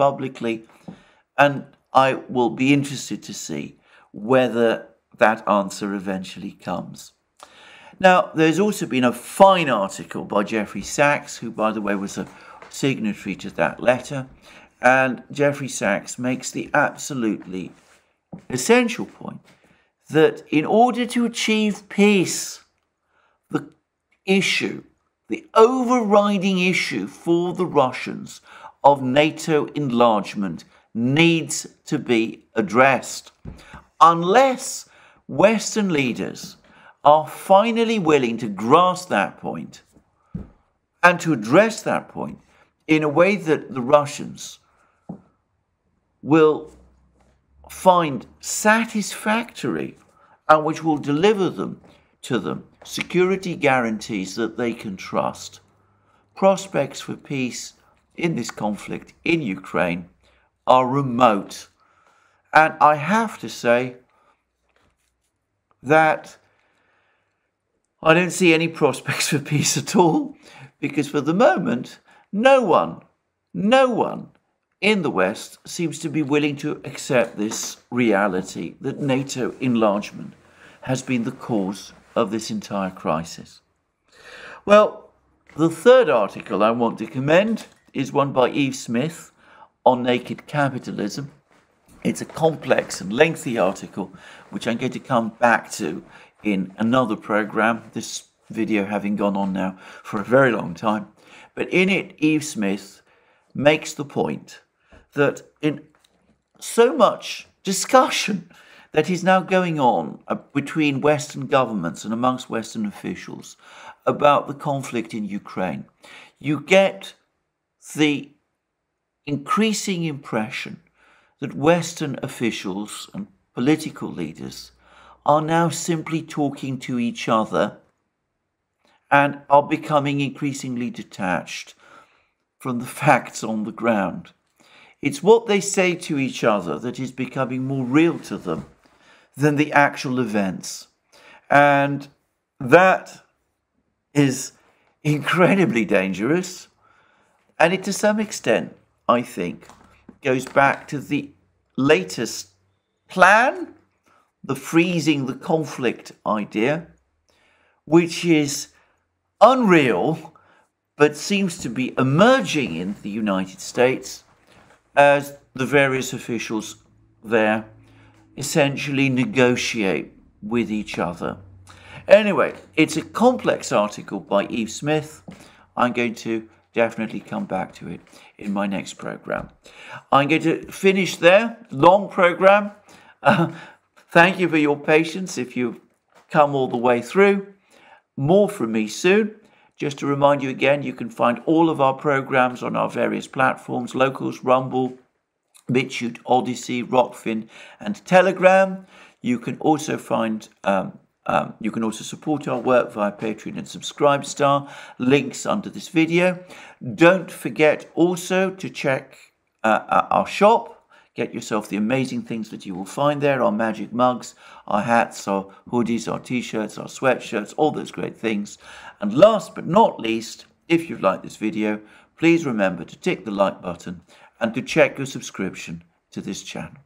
publicly, and I will be interested to see whether that answer eventually comes. Now, there's also been a fine article by Jeffrey Sachs, who, by the way, was a signatory to that letter, and Jeffrey Sachs makes the absolutely essential point that in order to achieve peace, the issue, the overriding issue for the Russians of NATO enlargement needs to be addressed. Unless Western leaders are finally willing to grasp that point and to address that point in a way that the Russians will find satisfactory and which will deliver to them security guarantees that they can trust, prospects for peace in this conflict in Ukraine are remote. And I have to say that I don't see any prospects for peace at all, because for the moment, no one in the West seems to be willing to accept this reality that NATO enlargement has been the cause of this entire crisis. Well, the third article I want to commend is one by Eve Smith on naked capitalism. It's a complex and lengthy article, which I'm going to come back to in another program, this video having gone on now for a very long time. But in it, Eve Smith makes the point that in so much discussion that is now going on between Western governments and amongst Western officials about the conflict in Ukraine, you get the increasing impression that Western officials and political leaders are now simply talking to each other and are becoming increasingly detached from the facts on the ground. It's what they say to each other that is becoming more real to them than the actual events. And that is incredibly dangerous. And it, to some extent, I think, goes back to the latest plan, the freezing the conflict idea, which is unreal, but seems to be emerging in the United States as the various officials there essentially negotiate with each other. Anyway, it's a complex article by Eve Smith. I'm going to definitely come back to it in my next program. I'm going to finish there. Long program. Thank you for your patience if you've come all the way through. More from me soon. Just to remind you again, you can find all of our programs on our various platforms: Locals, Rumble, BitChute, Odyssey, Rockfin, and Telegram. You can also find you can also support our work via Patreon and Subscribestar. Links under this video. Don't forget also to check our shop. Get yourself the amazing things that you will find there: our magic mugs, our hats, our hoodies, our t-shirts, our sweatshirts, all those great things. And last but not least, if you've liked this video, please remember to tick the like button and to check your subscription to this channel.